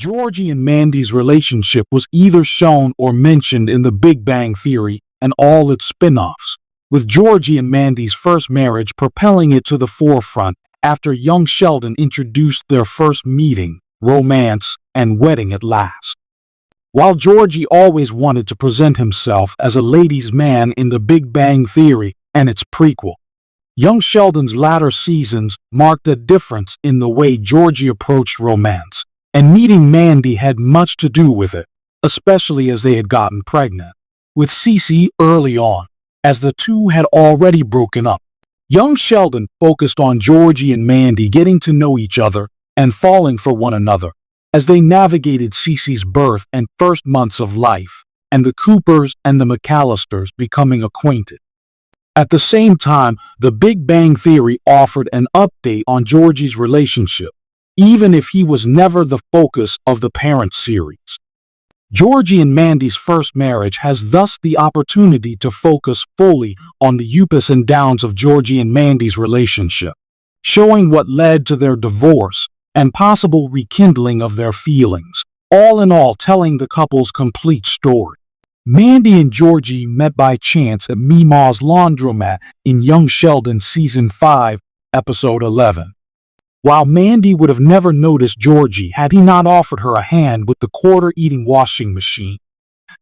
Georgie and Mandy's relationship was either shown or mentioned in The Big Bang Theory and all its spin-offs, with Georgie and Mandy's first marriage propelling it to the forefront after young Sheldon introduced their first meeting, romance, and wedding at last. While Georgie always wanted to present himself as a ladies' man in The Big Bang Theory and its prequel, young Sheldon's latter seasons marked a difference in the way Georgie approached romance, and meeting Mandy had much to do with it, especially as they had gotten pregnant with Cece early on, as the two had already broken up. Young Sheldon focused on Georgie and Mandy getting to know each other and falling for one another as they navigated Cece's birth and first months of life, and the Coopers and the McAllisters becoming acquainted. At the same time, The Big Bang Theory offered an update on Georgie's relationship, even if he was never the focus of the parent series. Georgie and Mandy's first marriage has thus the opportunity to focus fully on the ups and downs of Georgie and Mandy's relationship, showing what led to their divorce and possible rekindling of their feelings, all in all telling the couple's complete story. Mandy and Georgie met by chance at Meemaw's laundromat in Young Sheldon Season 5, Episode 11. While Mandy would have never noticed Georgie had he not offered her a hand with the quarter-eating washing machine,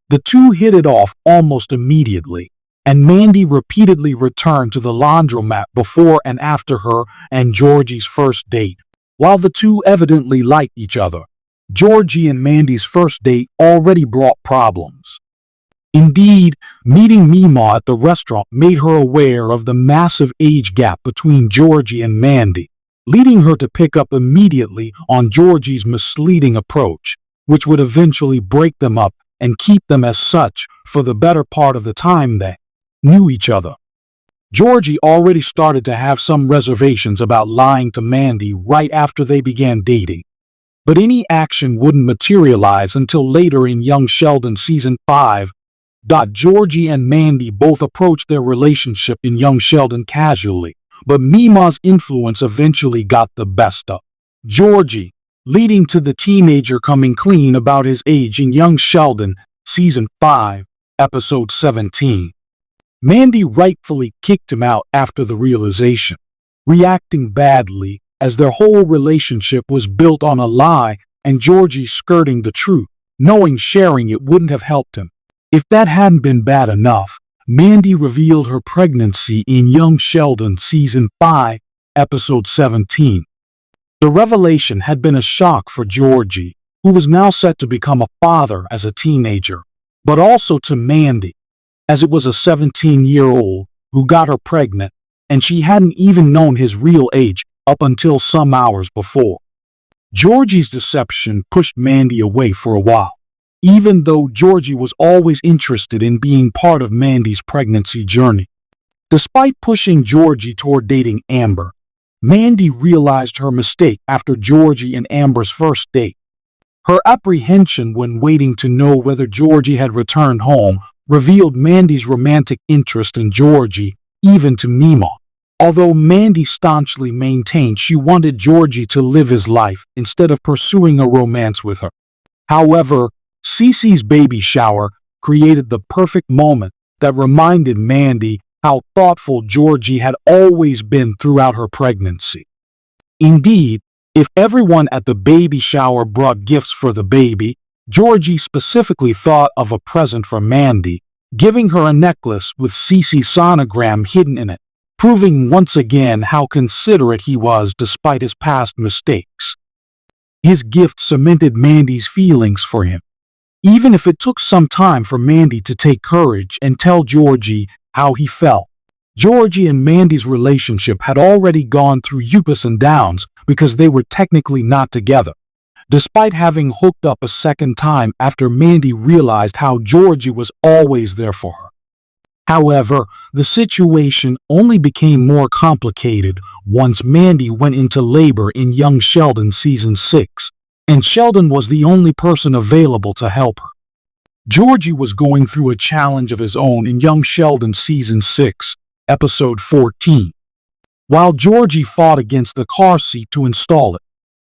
the two hit it off almost immediately, and Mandy repeatedly returned to the laundromat before and after her and Georgie's first date. While the two evidently liked each other, Georgie and Mandy's first date already brought problems. Indeed, meeting Meemaw at the restaurant made her aware of the massive age gap between Georgie and Mandy, leading her to pick up immediately on Georgie's misleading approach, which would eventually break them up and keep them as such for the better part of the time they knew each other. Georgie already started to have some reservations about lying to Mandy right after they began dating, but any action wouldn't materialize until later in Young Sheldon Season 5. Georgie and Mandy both approached their relationship in Young Sheldon casually, but Meemaw's influence eventually got the best of Georgie, leading to the teenager coming clean about his age in Young Sheldon Season 5, Episode 17. Mandy rightfully kicked him out after the realization, reacting badly as their whole relationship was built on a lie and Georgie skirting the truth, knowing sharing it wouldn't have helped him. If that hadn't been bad enough, Mandy revealed her pregnancy in Young Sheldon Season 5, Episode 17. The revelation had been a shock for Georgie, who was now set to become a father as a teenager, but also to Mandy, as it was a 17-year-old who got her pregnant, and she hadn't even known his real age up until some hours before. Georgie's deception pushed Mandy away for a while, even though Georgie was always interested in being part of Mandy's pregnancy journey. Despite pushing Georgie toward dating Amber, Mandy realized her mistake after Georgie and Amber's first date. Her apprehension when waiting to know whether Georgie had returned home revealed Mandy's romantic interest in Georgie, even to Meemaw, although Mandy staunchly maintained she wanted Georgie to live his life instead of pursuing a romance with her. However, Cece's baby shower created the perfect moment that reminded Mandy how thoughtful Georgie had always been throughout her pregnancy. Indeed, if everyone at the baby shower brought gifts for the baby, Georgie specifically thought of a present for Mandy, giving her a necklace with Cece's sonogram hidden in it, proving once again how considerate he was despite his past mistakes. His gift cemented Mandy's feelings for him, even if it took some time for Mandy to take courage and tell Georgie how he felt. Georgie and Mandy's relationship had already gone through ups and downs because they were technically not together, despite having hooked up a second time after Mandy realized how Georgie was always there for her. However, the situation only became more complicated once Mandy went into labor in Young Sheldon Season 6, and Sheldon was the only person available to help her. Georgie was going through a challenge of his own in Young Sheldon Season 6, Episode 14. While Georgie fought against the car seat to install it,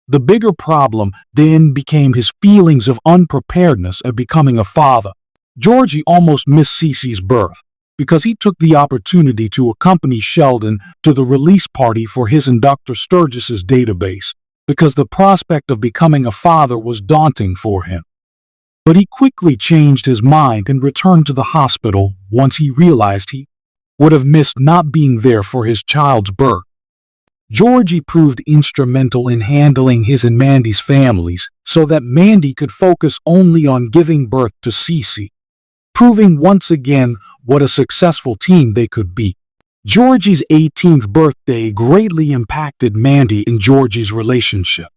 The bigger problem then became his feelings of unpreparedness at becoming a father. Georgie almost missed Cece's birth because he took the opportunity to accompany Sheldon to the release party for his and Dr. Sturgis's database, because the prospect of becoming a father was daunting for him. But he quickly changed his mind and returned to the hospital once he realized he would have missed not being there for his child's birth. Georgie proved instrumental in handling his and Mandy's families so that Mandy could focus only on giving birth to Cece, proving once again what a successful team they could be. Georgie's 18th birthday greatly impacted Mandy and Georgie's relationship.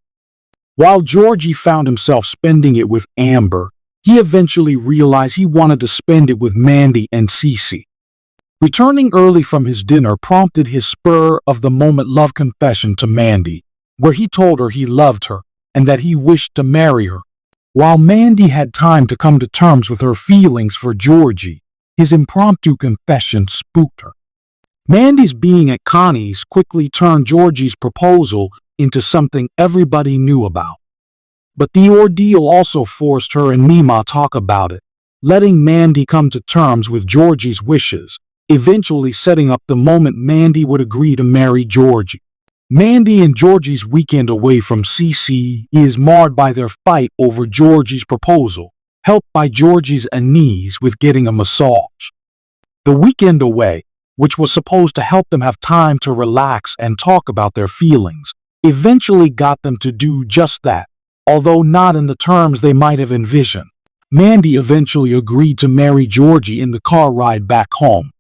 While Georgie found himself spending it with Amber, he eventually realized he wanted to spend it with Mandy and Cece. Returning early from his dinner prompted his spur-of-the-moment love confession to Mandy, where he told her he loved her and that he wished to marry her. While Mandy had time to come to terms with her feelings for Georgie, his impromptu confession spooked her. Mandy's being at Connie's quickly turned Georgie's proposal into something everybody knew about. But the ordeal also forced her and Mima talk about it, letting Mandy come to terms with Georgie's wishes, eventually setting up the moment Mandy would agree to marry Georgie. Mandy and Georgie's weekend away from Cece is marred by their fight over Georgie's proposal, helped by Georgie's unease with getting a massage. The weekend away, which was supposed to help them have time to relax and talk about their feelings, eventually got them to do just that, although not in the terms they might have envisioned. Mandy eventually agreed to marry Georgie in the car ride back home,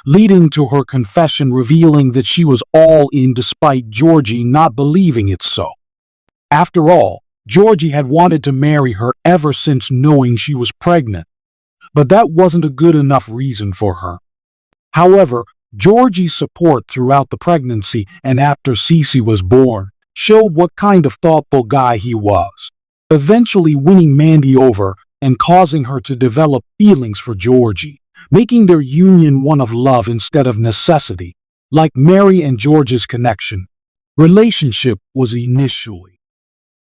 leading to her confession revealing that she was all in despite Georgie not believing it so. After all, Georgie had wanted to marry her ever since knowing she was pregnant, but that wasn't a good enough reason for her. However, Georgie's support throughout the pregnancy and after Cece was born showed what kind of thoughtful guy he was, eventually winning Mandy over and causing her to develop feelings for Georgie, making their union one of love instead of necessity. Like Mary and George's connection, relationship was initially